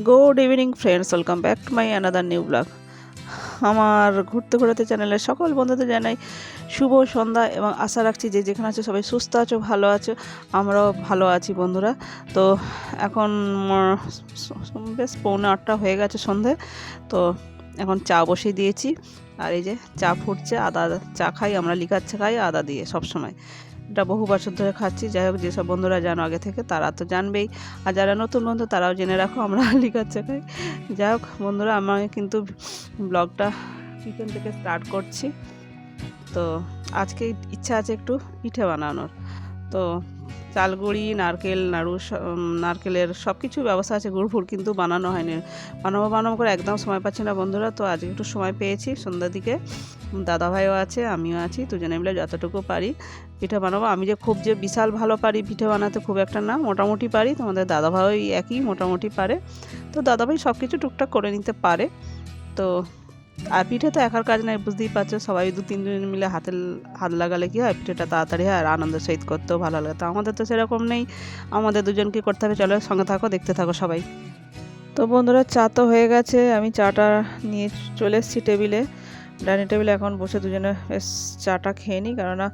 Good evening friends, welcome back to my another new blog. আমার ঘুরতে ঘুরতে চ্যানেলের সকল বন্ধুদের জানাই শুভ সন্ধ্যা এবং আশা রাখছি যে যেখানে আছো সবাই সুস্থ আছো, ভালো আছো। আমরাও ভালো আছি বন্ধুরা। তো এখন বেশ 7:45 হয়ে গেছে সন্ধে। তো এখন চা বসিয়ে দিয়েছি, আর এই যে চা ফুটছে। আদা চা খাই আমরা, লিকার চা খাই আদা দিয়ে সব সময়। এটা বহু বছর ধরে খাচ্ছি। যাই হোক, যেসব বন্ধুরা জানো আগে থেকে তারা তো জানবেই, আর যারা নতুন বন্ধু তারাও জেনে রাখো আমরা লিকার চা খাই। যাই হোক বন্ধুরা, আমি কিন্তু ব্লগটা কিচেন থেকে স্টার্ট করছি। তো আজকে ইচ্ছা আছে একটু পিঠে বানানোর। তো চালগুড়ি, নারকেল নাড়ু, নারকেলের সব কিছু ব্যবস্থা আছে, গুড় ফুড় কিন্তু বানানো হয়নি। বানাবো করে একদম সময় পাচ্ছি না বন্ধুরা। তো আজকে একটু সময় পেয়েছি, সন্ধ্যার দিকে দাদাভাইও আছে, আমিও আছি, দুজনে মিলে যতটুকু পারি পিঠে বানাবো। আমি যে খুব যে বিশাল ভালো পারি পিঠে বানাতে খুব একটা না, মোটামুটি পারি। তোমাদের দাদাভাই একই মোটামুটি পারে। তো দাদাভাই সব কিছু টুকটাক করে নিতে পারে। তো আর পিঠে তো একার কাজ নাই, বুঝতেই পারছো। সবাই 2-3 জন মিলে হাত লাগালে কি হয়, পিঠেটা তাড়াতাড়ি হয় আর আনন্দের সহিত করতেও ভালো লাগে। তো আমাদের তো সেরকম নেই, আমাদের দুজনকে করতে হবে। চলো সঙ্গে থাকো, দেখতে থাকো সবাই। তো বন্ধুরা, চা তো হয়ে গেছে, আমি চাটা নিয়ে চলে এসেছি টেবিলে, ডাইনিং টেবিলে। এখন বসে দুজনে বেশ চাটা খেয়ে নিই, কেননা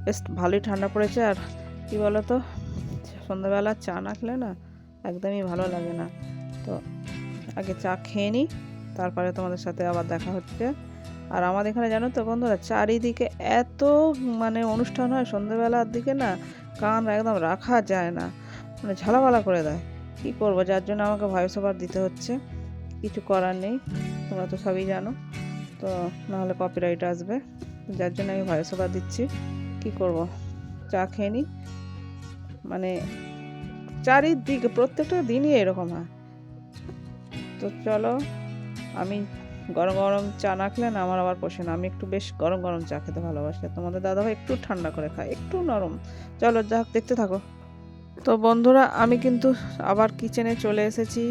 বেশ ভালোই ঠান্ডা পড়েছে। আর কি বলো তো, সন্ধ্যাবেলা চা না খেলে না একদমই ভালো লাগে না। তো আগে চা খেয়ে নিই, তারপরে তোমাদের সাথে আবার দেখা হচ্ছে। আর আমাদের এখানে জানো তো বন্ধুরা, চারিদিকে এত অনুষ্ঠান হয় সন্ধ্যাবেলার দিকে না, কান একদম রাখা যায় না, ঝালাপালা করে দেয়। কি করব, যার জন্য আমাকে ভয়েস ওভার দিতে হচ্ছে, কিছু করার নেই, তোমরা তো সবই জানো। তো নাহলে কপিরাইট আসবে, যার জন্য আমি ভয়েস ওভার দিচ্ছি। কি করব, চা খেয়ে নিই। চারিদিকে প্রত্যেকটা দিনই এরকম হয়। তো চলো, আমি গরম গরম চা না খেলে না আমার আবার পোষে না। আমি একটু বেশ গরম গরম চা খেতে ভালোবাসি। তোমাদের দাদাভাই একটু ঠান্ডা করে খায়, একটু নরম। চলো যাক, দেখতে থাকো। তো বন্ধুরা, আমি কিন্তু আবার কিচেনে চলে এসেছি।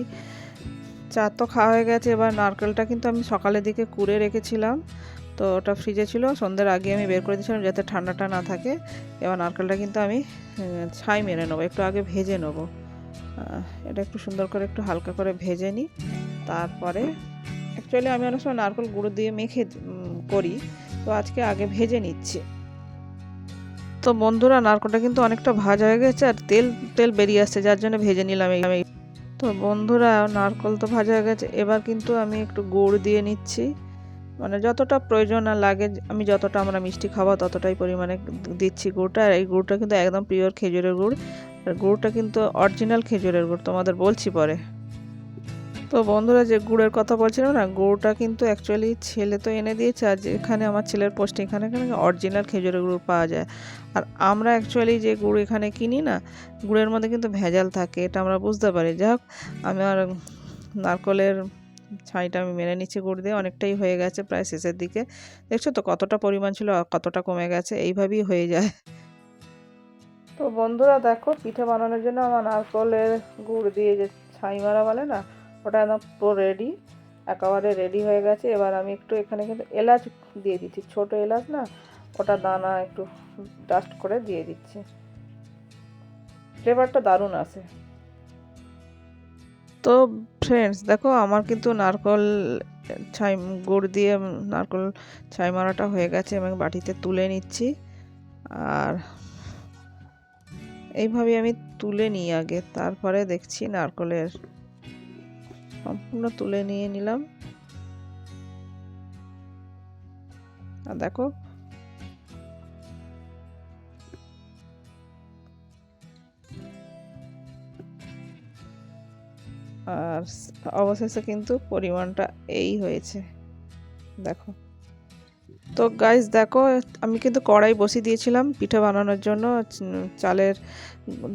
চা তো খাওয়া হয়ে গেছে। এবার নারকেলটা কিন্তু আমি সকালের দিকে কুড়ে রেখেছিলাম, তো ওটা ফ্রিজে ছিল। সন্ধ্যের আগে আমি বের করে দিয়েছিলাম যাতে ঠান্ডাটা না থাকে। এবার নারকেলটা কিন্তু আমি ছাই মেরে নেবো, একটু আগে ভেজে নেবো। এটা একটু সুন্দর করে একটু হালকা করে ভেজে নিই। তারপরে অ্যাকচুয়ালি আমি অনেক সময় নারকেল গুঁড়ো দিয়ে মেখে করি, তো আজকে আগে ভেজে নিচ্ছি। তো বন্ধুরা, নারকেলটা কিন্তু অনেকটা ভাজা হয়ে গেছে আর তেল তেল বেরিয়ে আসছে, যার জন্য ভেজে নিলাম এই। তো বন্ধুরা, নারকেল তো ভাজা হয়ে গেছে, এবার কিন্তু আমি একটু গুড় দিয়ে নিচ্ছি। যতটা প্রয়োজন লাগে, আমি যতটা আমরা মিষ্টি খাবো ততটাই পরিমাণে দিচ্ছি গুড়টা। আর এই গুড়টা কিন্তু একদম পিওর খেজুরের গুড়, আর গুড়টা কিন্তু অরিজিনাল খেজুরের গুড়, তোমাদের বলছি পরে। তো বন্ধুরা, যে গুড়ের কথা বলছিলাম না, গুড়টা কিন্তু অ্যাকচুয়ালি ছেলে তো এনে দিয়েছে, আর যেখানে আমার ছেলের পোস্টিং এখানে অরিজিনাল খেজুরের গুড় পাওয়া যায়। আর আমরা অ্যাকচুয়ালি যে গুড় এখানে কিনি না, গুড়ের মধ্যে কিন্তু ভেজাল থাকে, এটা আমরা বুঝতে পারি। যাই হোক, আমার নারকেলের ছাইটা আমি মেনে নিচ্ছি গুড় দিয়ে। অনেকটাই হয়ে গেছে, প্রায় শেষের দিকে। দেখছো তো কতটা পরিমাণ ছিল আর কতটা কমে গেছে, এইভাবেই হয়ে যায়। তো বন্ধুরা দেখো, পিঠে বানানোর জন্য আমার নারকেলের গুড় দিয়ে যে ছাই মারা বলে না, ওটা একদম পুরো রেডি, একেবারে রেডি হয়ে গেছে। এবার আমি একটু এখানে কিন্তু এলাচ দিয়ে দিচ্ছি, ছোটো এলাচ না, ওটা দানা একটু ডাস্ট করে দিয়ে দিচ্ছি, ফ্লেভারটা দারুণ আসে। তো ফ্রেন্ডস দেখো, আমার কিন্তু নারকেল ছাই গুড় দিয়ে নারকেল ছাই মারাটা হয়ে গেছে, আমি বাটিতে তুলে নিচ্ছি। আর এইভাবে আমি তুলে নিই আগে, তারপরে দেখছি নারকেলের সম্পূর্ণ তুলে নিয়ে নিলাম। আর দেখো, আর অবশেষে কিন্তু পরিমাণটা এই হয়েছে, দেখো। তো গাইস দেখো, আমি কিন্তু কড়াই বসিয়ে দিয়েছিলাম পিঠে বানানোর জন্য। চালের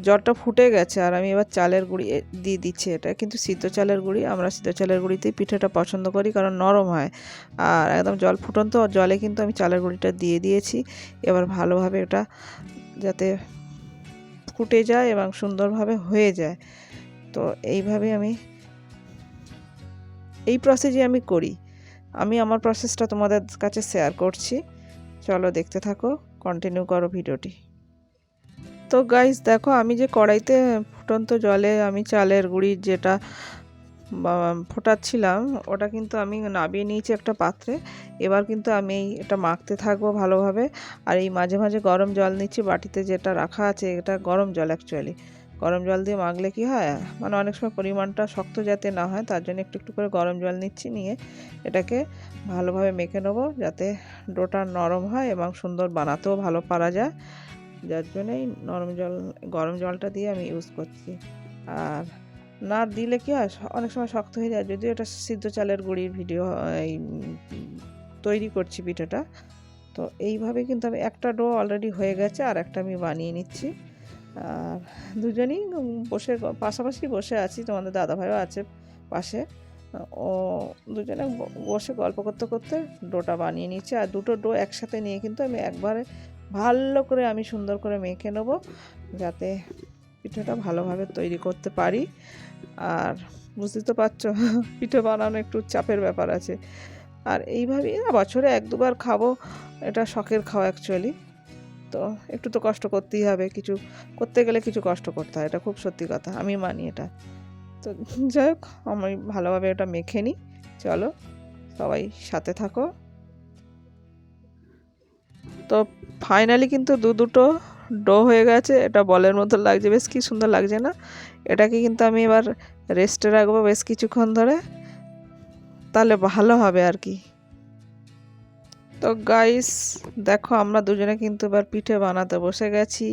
জলটা ফুটে গেছে, আর আমি এবার চালের গুঁড়ি দিয়ে দিচ্ছি। এটা কিন্তু সিদ্ধ চালের গুঁড়ি, আমরা সিদ্ধ চালের গুঁড়িতেই পিঠেটা পছন্দ করি, কারণ নরম হয়। আর একদম জল ফুটন্ত জলে কিন্তু আমি চালের গুঁড়িটা দিয়ে দিয়েছি। এবার ভালোভাবে এটা যাতে ফুটে যায় এবং সুন্দরভাবে হয়ে যায়, তো এইভাবে আমি এই প্রসেসে আমি করি। আমি আমার প্রসেসটা তোমাদের কাছে শেয়ার করছি, চলো দেখতে থাকো, কন্টিনিউ করো ভিডিওটি। তো গাইস দেখো, আমি যে কড়াইতে ফুটন্ত জলে আমি চালের গুঁড়ি যেটা ফোটাচ্ছিলাম ওটা কিন্তু আমি নামিয়ে নিয়েছি একটা পাত্রে। এবার কিন্তু আমি এটা মাখতে থাকবো ভালোভাবে। আর এই মাঝে মাঝে গরম জল নিচ্ছি, বাটিতে যেটা রাখা আছে এটা গরম জল অ্যাকচুয়ালি। গরম জল দিয়ে মাখলে কি হয়, মানে অনেক সময় পরিমাণটা শক্ত যাতে না হয় তার জন্য একটু একটু করে গরম জল নিচ্ছি, নিয়ে এটাকে ভালোভাবে মেখে নেবো যাতে ডোটা নরম হয় এবং সুন্দর বানাতেও ভালো পারা যায়। যার জন্যই গরম জলটা দিয়ে আমি ইউজ করছি। আর না দিলে কি হয়, অনেক সময় শক্ত হয়ে যায়। যদিও এটা সিদ্ধ চালের গুঁড়ির ভিডিও এই তৈরি করছি পিঠাটা। তো এইভাবে কিন্তু আমি একটা ডো অলরেডি হয়ে গেছে, আর একটা আমি বানিয়ে নিচ্ছি। আর দুজনেই বসে পাশাপাশি বসে আছি, তোমাদের দাদাভাইও আছে পাশে। ও দুজনে বসে গল্প করতে করতে ডোটা বানিয়ে নিচ্ছে। আর দুটো ডো একসাথে নিয়ে কিন্তু আমি একবারে ভালো করে আমি সুন্দর করে মেখে নেবো যাতে পিঠাটা ভালোভাবে তৈরি করতে পারি। আর বুঝতে তো পারছো পিঠে বানানো একটু চাপের ব্যাপার আছে। আর এইভাবেই না বছরে 1-2বার খাবো, এটা শখের খাওয়া অ্যাকচুয়ালি। তো একটু তো কষ্ট করতেই হবে, কিছু করতে গেলে কিছু কষ্ট করতে হয়, এটা খুব সত্যি কথা, আমি মানি এটা। তো যাই হোক, আমি ভালোভাবে এটা মেখে নিই। চলো সবাই সাথে থাকো। তো ফাইনালি কিন্তু দুটো ডো হয়ে গেছে, এটা বলের মতো লাগছে, বেশ কি সুন্দর লাগছে না? এটাকে কিন্তু আমি এবার রেস্টে রাখবো বেশ কিছুক্ষণ ধরে, তাহলে ভালো হবে আর কি। তো গাইস দেখো, আমরা দুজনে কিন্তু এবার পিঠে বানাতে বসে গেছি।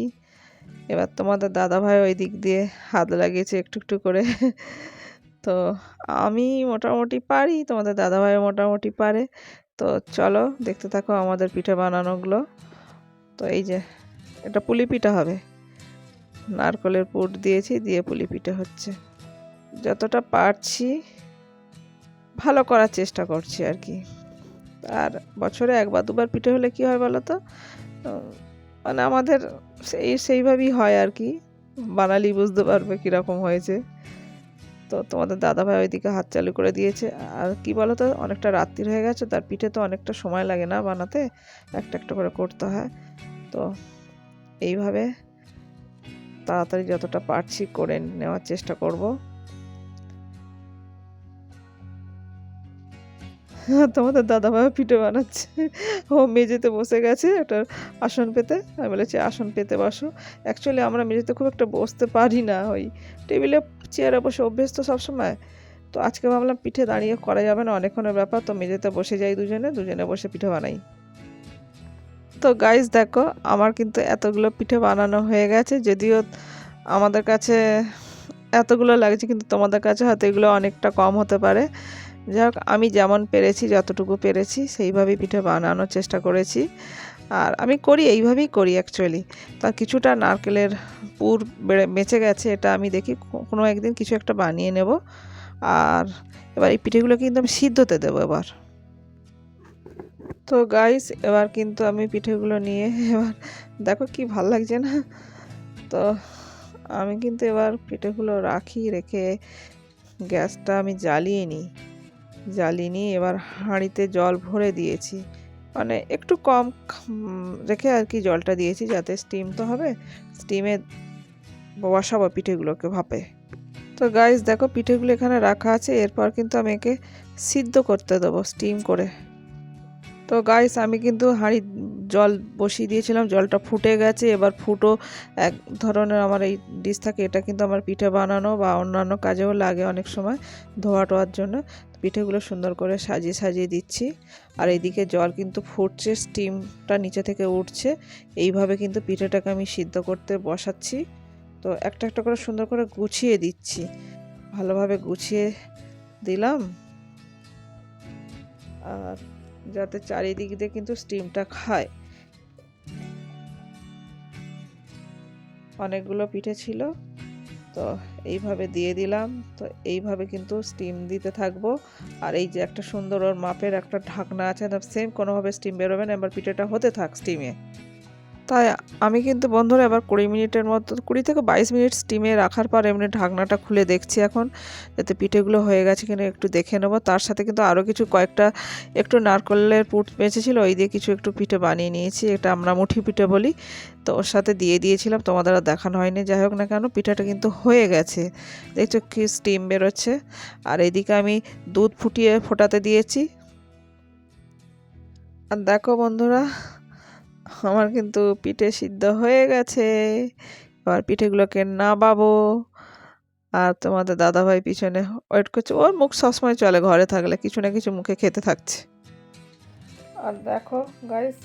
এবার তোমাদের দাদাভাই ওই দিক দিয়ে হাত লাগিয়েছে একটু একটু করে। তো আমি মোটামুটি পারি, তোমাদের দাদাভাই মোটামুটি পারে। তো চলো দেখতে থাকো আমাদের পিঠে বানানোগুলো। তো এই যে এটা পুলি পিঠা হবে, নারকেলের পুর দিয়েছি, দিয়ে পুলি পিঠে হচ্ছে। যতটা পারছি ভালো করার চেষ্টা করছি আর কি। আর বছরে 1-2বার পিঠে হলে কি হয় বলো তো, মানে আমাদের সেইভাবেই হয় আর কি, বানালি বুঝতে পারবে কীরকম হয়েছে। তো তোমাদের দাদাভাই ওইদিকে হাত চালু করে দিয়েছে। আর কি বলো তো, অনেকটা রাত্রির হয়ে গেছে, তার পিঠে তো অনেকটা সময় লাগে না বানাতে, একটা একটা করে করতে হয়। তো এইভাবে তাড়াতাড়ি যতটা পারছি করে নেওয়ার চেষ্টা করব। তোমাদের দাদাভাই পিঠে বানাচ্ছে, ও মেঝেতে বসে গেছে একটা আসন পেতে। আমি বলেছি আসন পেতে বসো। অ্যাকচুয়ালি আমরা মেঝেতে খুব একটা বসতে পারি না, ওই টেবিলে চেয়ারে বসে অভ্যেস তো সবসময়। তো আজকে ভাবলাম পিঠে দাঁড়িয়ে করা যাবে না, অনেকক্ষণের ব্যাপার, তো মেঝেতে বসে যাই, দুজনে দুজনে বসে পিঠে বানাই। তো গাইস দেখো, আমার কিন্তু এতগুলো পিঠে বানানো হয়ে গেছে। যদিও আমাদের কাছে এতগুলো লাগছে, কিন্তু তোমাদের কাছে হয়তো এগুলো অনেকটা কম হতে পারে। যাই হোক, আমি যেমন পেরেছি যতটুকু পেরেছি সেইভাবেই পিঠে বানানোর চেষ্টা করেছি। আর আমি করি এইভাবেই করি অ্যাকচুয়ালি। তা কিছুটা নারকেলের পুর বেঁচে গেছে, এটা আমি দেখি কোনো একদিন কিছু একটা বানিয়ে নেব। আর এবার এই পিঠেগুলো কিন্তু আমি সিদ্ধতে দেবো এবার। তো গাইস এবার কিন্তু আমি পিঠেগুলো নিয়ে এবার দেখো কি ভাল লাগছে না? তো আমি কিন্তু এবার পিঠেগুলো রেখে গ্যাসটা আমি জ্বালিয়ে নিই। এবার হাঁড়িতে জল ভরে দিয়েছি, মানে একটু কম রেখে আর কি জলটা দিয়েছি, যাতে স্টিম তো হবে, স্টিমে বসাবো পিঠেগুলোকে ভাপে। তো গাইস দেখো, পিঠেগুলো এখানে রাখা আছে, এরপর কিন্তু আমি একে সিদ্ধ করতে দেবো স্টিম করে। তো গাইস আমি কিন্তু জল বসিয়ে দিয়েছিলাম, জলটা ফুটে গেছে। এবার এক ধরনের আমার এই ডিশ থাকে, এটা কিন্তু আমার পিঠে বানানো বা অন্যান্য কাজেও লাগে অনেক সময়, ধোয়া টোয়ার জন্য। পিঠেগুলো সুন্দর করে সাজিয়ে সাজিয়ে দিচ্ছি। আর এইদিকে জল কিন্তু ফুটছে, স্টিমটা নিচে থেকে উঠছে। এইভাবে কিন্তু পিঠেটাকে আমি সিদ্ধ করতে বসাচ্ছি। তো একটা একটা করে সুন্দর করে গুছিয়ে দিচ্ছি, ভালোভাবে গুছিয়ে দিলাম। আর যাতে চারিদিক দিয়ে কিন্তু স্টিমটা খায়। অনেকগুলো পিঠে ছিল, তো এইভাবে দিয়ে দিলাম। তো এইভাবে কিন্তু স্টিম দিতে থাকবো। আর এই যে একটা সুন্দর ওর মাপের একটা ঢাকনা আছে, সেম কোনোভাবে স্টিম বেরোবে না, এবার পিঠেটা হতে থাক স্টিমে। তাই আমি কিন্তু বন্ধুরা এবার 20 মিনিটের মতো 20 থেকে 22 মিনিট স্টিমে রাখার পর এমনি ঢাকনাটা খুলে দেখছি এখন যাতে পিঠেগুলো হয়ে গেছে কিনা একটু দেখে নেবো। তার সাথে কিন্তু আরও কিছু কয়েকটা একটু নারকেলের পুর বেঁচেছিল, ওই দিয়ে কিছু একটু পিঠে বানিয়ে নিয়েছি, এটা আমরা মুঠি পিঠে বলি। তো ওর সাথে দিয়ে দিয়েছিলাম, তোমাদের আর দেখানো হয়নি। যাই হোক না কেন, পিঠাটা কিন্তু হয়ে গেছে, দেখছো কি স্টিম বেরোচ্ছে। আর এইদিকে আমি দুধ ফুটিয়ে ফোটাতে দিয়েছি। আর দেখো বন্ধুরা, আমার কিন্তু পিঠে সিদ্ধ হয়ে গেছে। এবার পিঠেগুলোকে নামাবো। আর তোমাদের দাদাভাই পিছনে ওয়েট করছে, ওর মুখ সবসময় চলে ঘরে থাকলে, কিছু না কিছু মুখে খেতে থাকছে। আর দেখো গাইস,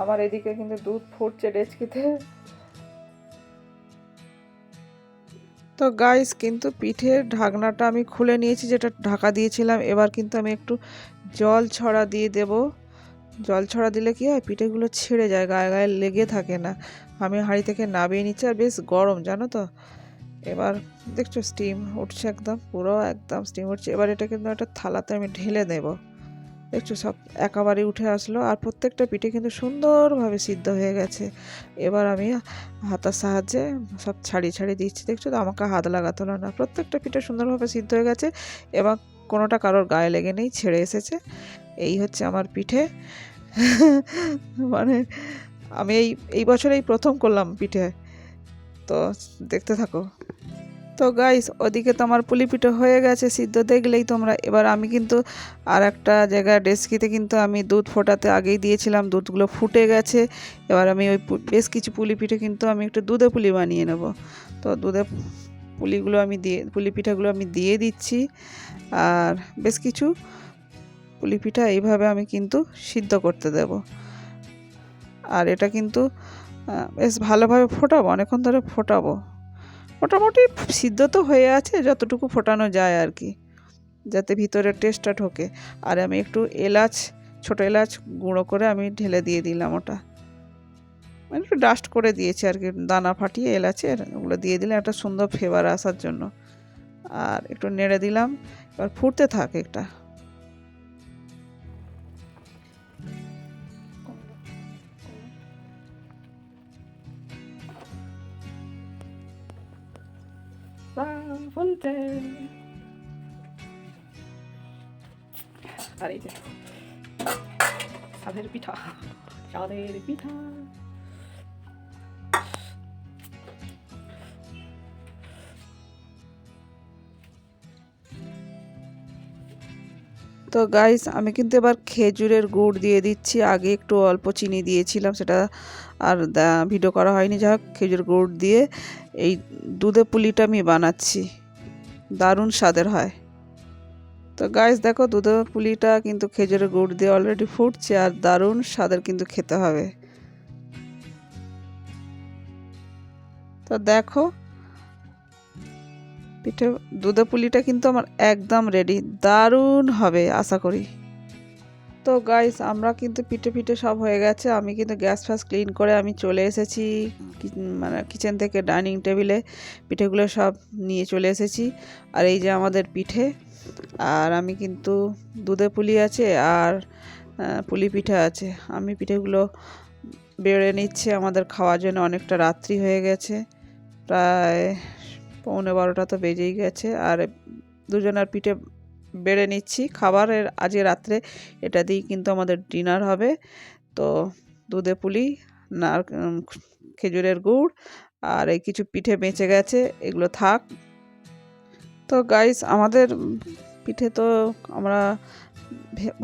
আমার এদিকে কিন্তু দুধ ফুটছে ডেচকিতে। তো গাইস, কিন্তু পিঠের ঢাকনাটা আমি খুলে নিয়েছি, যেটা ঢাকা দিয়েছিলাম। এবার কিন্তু আমি একটু জল ছড়া দিয়ে দেব। জল ছড়া দিলে কি হয়, পিঠেগুলো ছিঁড়ে যায়, গায়ে গায়ে লেগে থাকে না। আমি হাঁড়ি থেকে নামিয়ে নিচ্ছি, আর বেশ গরম জানো তো। এবার দেখছো স্টিম উঠছে, একদম পুরো একদম স্টিম উঠছে। এবার এটা কিন্তু একটা থালাতে আমি ঢেলে দেব। দেখছো সব একেবারে উঠে আসলো, আর প্রত্যেকটা পিঠে কিন্তু সুন্দরভাবে সিদ্ধ হয়ে গেছে। এবার আমি হাতার সাহায্যে সব ছাড়িয়ে ছাড়িয়ে দিচ্ছি। দেখছো তো, আমাকে হাত লাগাতে হলো না, প্রত্যেকটা পিঠে সুন্দরভাবে সিদ্ধ হয়ে গেছে। এবার কোনোটা কারোর গায়ে লেগে নেই, ছেড়ে এসেছে। এই হচ্ছে আমার পিঠে। মানে আমি এই বছরেই প্রথম করলাম পিঠে। তো দেখতে থাকো। তো গাইস, ওদিকে তো আমার পুলি পিঠে হয়ে গেছে সিদ্ধ, দেখলেই তোমরা। এবার আমি কিন্তু আর একটা জায়গায় ডেস্কিতে কিন্তু আমি দুধ ফোটাতে আগেই দিয়েছিলাম, দুধগুলো ফুটে গেছে। এবার আমি ওই বেশ কিছু পুলি পিঠে কিন্তু আমি একটু দুধে পুলি বানিয়ে নেব। তো দুধে পুলি পিঠাগুলো আমি দিয়ে দিচ্ছি। আর বেশ কিছু পুলি পিঠা এইভাবে আমি কিন্তু সিদ্ধ করতে দেব। আর এটা কিন্তু বেশ ভালোভাবে ফোটাবো, অনেকক্ষণ ধরে ফোটাবো। মোটামুটি সিদ্ধ তো হয়ে আছে, যতটুকু ফোটানো যায় আর কি, যাতে ভিতরে টেস্টটা ঢোকে। আর আমি একটু ছোটো এলাচ গুঁড়ো করে আমি ঢেলে দিয়ে দিলাম ওটা, মানে একটু ডাস্ট করে দিয়েছি আর কি, দানা ফাটিয়ে এলাচের ওগুলো দিয়ে দিলাম একটা সুন্দর ফ্লেভার আসার জন্য। আর একটু নেড়ে দিলাম, এবার ফুটতে থাকে একটা। ফুলতে আর এই যে চাঁদের পিঠা, চাঁদের পিঠা। তো গাইস, আমি কিন্তু এবার খেজুরের গুড় দিয়ে দিচ্ছি। আগে একটু অল্প চিনি দিয়েছিলাম, সেটা আর ভিডিও করা হয়নি। যাই হোক, খেজুর গুড় দিয়ে এই দুধে পুলিটা আমি বানাচ্ছি, দারুণ স্বাদের হয়। তো গাইস দেখো, দুধে পুলিটা কিন্তু খেজুরের গুড় দিয়ে অলরেডি ফুটছে, আর দারুণ স্বাদের কিন্তু খেতে হবে। তো দেখো, পিঠে দুধে পুলিটা কিন্তু আমার একদম রেডি, দারুণ হবে আশা করি। তো গাইস, আমরা কিন্তু পিঠে সব হয়ে গেছে। আমি কিন্তু গ্যাস ফ্যাস ক্লিন করে আমি চলে এসেছি মানে কিচেন থেকে ডাইনিং টেবিলে, পিঠেগুলো সব নিয়ে চলে এসেছি। আর এই যে আমাদের পিঠে, আর আমি কিন্তু দুধে পুলি আছে আর পুলি পিঠা আছে। আমি পিঠেগুলো বেড়ে নিচ্ছে আমাদের খাওয়ার জন্য, অনেকটা রাত্রি হয়ে গেছে, প্রায় 11:45 তো বেজেই গেছে। আর দুজনের পিঠে বেড়ে নিচ্ছি খাবারের, আজকে রাত্রে এটা দিয়েই কিন্তু আমাদের ডিনার হবে। তো দুধে পুলি, খেজুরের গুড়, আর এই কিছু পিঠে বেঁচে গেছে, এগুলো থাক। তো গাইস, আমাদের পিঠে তো আমরা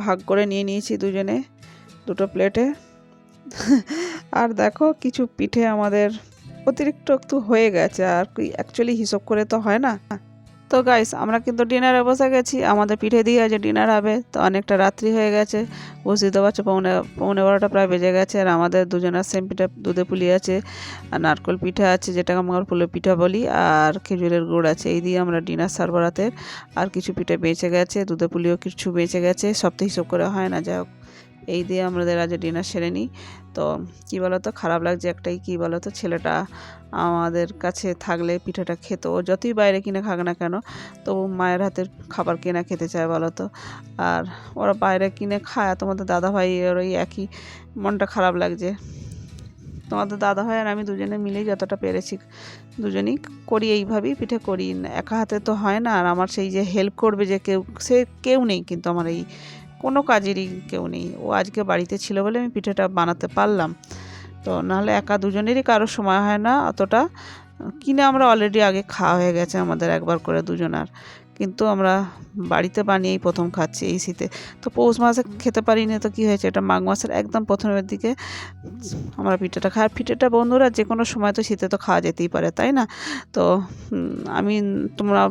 ভাগ করে নিয়ে নিয়েছি দুজনে, দুটো প্লেটে। আর দেখো, কিছু পিঠে আমাদের অতিরিক্ত একটু হয়ে গেছে, আর কি অ্যাকচুয়ালি হিসাব করে তো হয় না। তো গাইস, আমরা কিন্তু ডিনারে বসে গেছি, আমাদের পিঠে দিয়ে আজ ডিনার হবে। তো অনেকটা রাত্রি হয়ে গেছে, বুঝতে পারছো, পৌনে 12টা প্রায় বেজে গেছে। আর আমাদের দুজনের সেম পিঠা, দুধে পুলি আছে আর নারকেল পিঠা আছে, যেটাকে আমরা পুলি পিঠা বলি, আর খেজুরের গুড় আছে। এই দিয়ে আমরা ডিনার সারবো রাতের। আর কিছু পিঠে বেঁচে গেছে, দুধে পুলিও কিছু বেঁচে গেছে, সব তো হিসেব করে হয় না। যাই হোক, এই দিয়ে আমাদের আজ ডিনার সেরে নিই। তো কী বলো তো, খারাপ লাগছে একটাই, কী বলো তো, ছেলেটা আমাদের কাছে থাকলে পিঠাটা খেত, ও যতই বাইরে কিনে খাক না কেন, তবু মায়ের হাতের খাবার কেনা খেতে চায় বলো তো। আর ওরা বাইরে কিনে খায়, তোমাদের দাদাভাই ওর ওই একই, মনটা খারাপ লাগছে। তোমাদের দাদাভাই আর আমি দুজনে মিলেই যতটা পেরেছি দুজনেই করি, এইভাবেই পিঠে করি। একা হাতে তো হয় না, আর আমার সেই যে হেল্প করবে যে কেউ নেই, কিন্তু আমার এই কোনো কাজেরই কেউ নেই। ও আজকে বাড়িতে ছিল বলে আমি পিঠেটা বানাতে পারলাম, তো নাহলে একা দুজনেরই কারো সময় হয় না অতটা। কিনে আমরা অলরেডি আগে খাওয়া হয়ে গেছে আমাদের একবার করে দুজনার, কিন্তু আমরা বাড়িতে বানিয়েই প্রথম খাচ্ছি এই শীতে। তো পৌষ মাসে খেতে পারিনি, তো কী হয়েছে, এটা মাঘ মাসের একদম প্রথমের দিকে আমরা পিঠেটা খাই। আর পিঠেটা বন্ধুরা যে কোনো সময় তো শীতে তো খাওয়া যেতেই পারে, তাই না? তো আমি তোমরা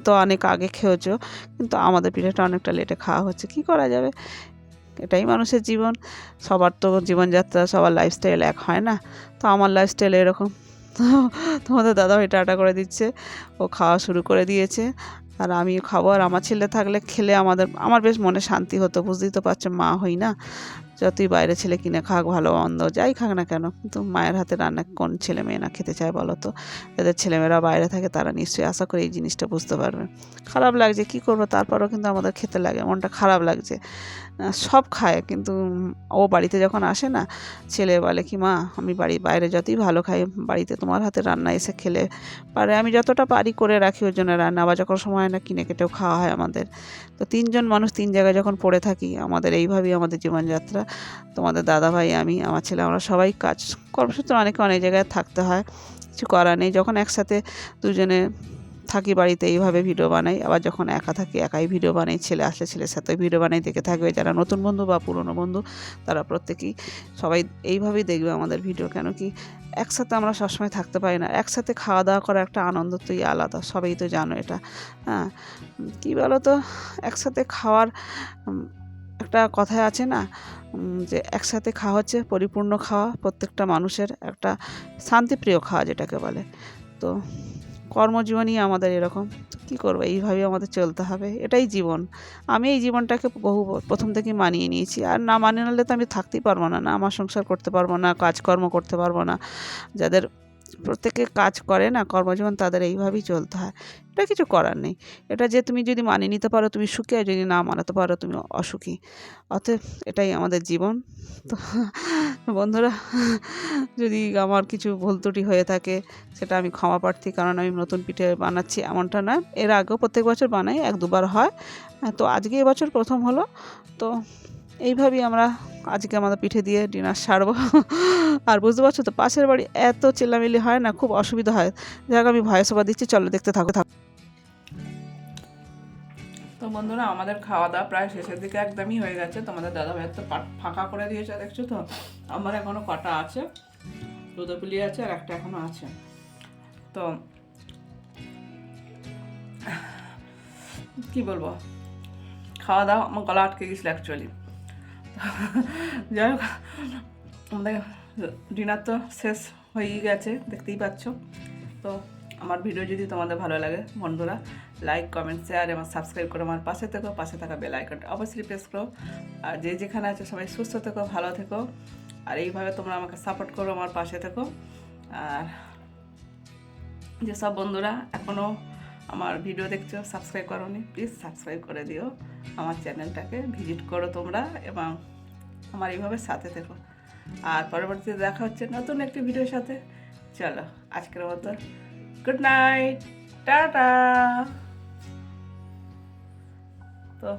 তো অনেক আগে খেয়েছো, কিন্তু আমাদের পিঠেটা অনেকটা লেটে খাওয়া হচ্ছে, কি করা যাবে, এটাই মানুষের জীবন। সবার তো জীবনযাত্রা, সবার লাইফস্টাইল এক হয় না, তো আমার লাইফস্টাইল এরকম। তো তোমাদের দাদাভাই টাটা করে দিচ্ছে, ও খাওয়া শুরু করে দিয়েছে, আর আমিও খাবো। আর আমার ছেলে থাকলে খেলে আমার বেশ মনে শান্তি হতো, বুঝতেই তো পারছো মা হই না, যতই বাইরে ছেলে কিনে খাক ভালো মন্দ যাই খাক না কেন, কিন্তু মায়ের হাতে রান্না কোন ছেলে মেয়ে না খেতে চায় বলো তো? যাদের ছেলেমেয়েরা বাইরে থাকে তারা নিশ্চয়ই আশা করি এই জিনিসটা বুঝতে পারবে। খারাপ লাগছে, কি করবো, তারপরেও কিন্তু আমাদের খেতে লাগে, মনটা খারাপ লাগছে। সব খায়, কিন্তু ও বাড়িতে যখন আসে না, ছেলে বলে কি, মা আমি বাইরে যতই ভালো খাই, বাড়িতে তোমার হাতে রান্না এসে খেলে পারে, আমি যতটা পারি করে রাখি ওর জন্য রান্না, আবার যখন সময় হয় না কিনে কেটেও খাওয়া হয় আমাদের। তো 3জন মানুষ 3 জায়গায় যখন পড়ে থাকি, আমাদের এইভাবেই আমাদের জীবনযাত্রা। তোমাদের দাদাভাই, আমি, আমার ছেলে, আমরা সবাই কাজ কর্মসূত্রে অনেকে অনেক জায়গায় থাকতে হয়, কিছু করার নেই। যখন একসাথে দুজনে থাকি বাড়িতে এইভাবে ভিডিও বানাই, আবার যখন একা থাকি একাই ভিডিও বানাই, ছেলে আসলে ছেলের সাথে ভিডিও বানাই, দেখে থাকবে যারা নতুন বন্ধু বা পুরনো বন্ধু, তারা প্রত্যেকেই সবাই এইভাবেই দেখবে আমাদের ভিডিও। কেন কি, একসাথে আমরা সবসময় থাকতে পারি না, একসাথে খাওয়া দাওয়া করার একটা আনন্দ তোই আলাদা, সবাই তো জানো এটা। হ্যাঁ, কী বলো তো, একসাথে খাওয়ার একটা কথায় আছে না, যে একসাথে খাওয়া হচ্ছে পরিপূর্ণ খাওয়া, প্রত্যেকটা মানুষের একটা শান্তিপ্রিয় খাওয়া যেটাকে বলে। তো কর্মজীবনই আমাদের এরকম, কী করবো, এইভাবেই আমাদের চলতে হবে, এটাই জীবন। আমি এই জীবনটাকে প্রথম থেকেই মানিয়ে নিয়েছি, আর না মানিয়ে নিলে তো আমি থাকতেই পারবো না, না আমার সংসার করতে পারবো না, কাজকর্ম করতে পারবো না। যাদের প্রত্যেকে কাজ করে না কর্মজীবন, তাদের এইভাবেই চলতে হয়, এটা কিছু করার নেই। এটা যে তুমি যদি মানিয়ে নিতে পারো তুমি সুখী, আর যদি না মানাতে পারো তুমি অসুখী, অতএব এটাই আমাদের জীবন। তো বন্ধুরা, যদি আমার কিছু ভুল ত্রুটি হয়ে থাকে সেটা আমি ক্ষমা প্রার্থী, কারণ আমি নতুন পিঠে বানাচ্ছি এমনটা নয়, এর আগেও প্রত্যেক বছর বানাই, 1-2বার হয়, তো আজকে এবছর প্রথম হলো। তো এইভাবেই আমরা আজকে আমাদের পিঠে দিয়ে ডিনার সারবো। আর বুঝতে পারছো তো, পাশের বাড়ি এত চেল্লামিল্লি হয় না, খুব অসুবিধা হয়। যাক, আমি ভয়েস ওভার দিচ্ছি, চলো দেখতে থাকো। তো বন্ধুরা, আমাদের খাওয়া দাওয়া প্রায় শেষের দিকে একদমই হয়ে গেছে। তোমাদের দাদাভাইয়ের তো ফাঁকা করে দিয়েছে দেখছো তো, আমার এখনও কটা আছে, দুটো পুলি আছে আর একটা এখনও আছে। তো কি বলবো, খাওয়া দাওয়া আমার গলা আটকে গেছিলো অ্যাকচুয়ালি। যাই হোক, আমাদের ডিনার তো শেষ হয়েই গেছে, দেখতেই পাচ্ছ। তো আমার ভিডিও যদি তোমাদের ভালো লাগে বন্ধুরা, লাইক, কমেন্ট, শেয়ার এবং সাবস্ক্রাইব করে আমার পাশে থেকো, পাশে থাকা বেল আইকনটা অবশ্যই প্রেস করো। আর যে যেখানে আছে সবাই সুস্থ থেকো, ভালো থেকো, আর এইভাবে তোমরা আমাকে সাপোর্ট করো, আমার পাশে থেকো। আর যেসব বন্ধুরা এখনও আমার ভিডিও দেখছো সাবস্ক্রাইব করোনি, প্লিজ সাবস্ক্রাইব করে দিও, আমার চ্যানেলটাকে ভিজিট করো তোমরা, এবং আমার এইভাবে সাথে থেকো। আর পরবর্তীতে দেখা হচ্ছে নতুন একটি ভিডিওর সাথে। চলো আজকের মতো গুড নাইট, টাটা। তো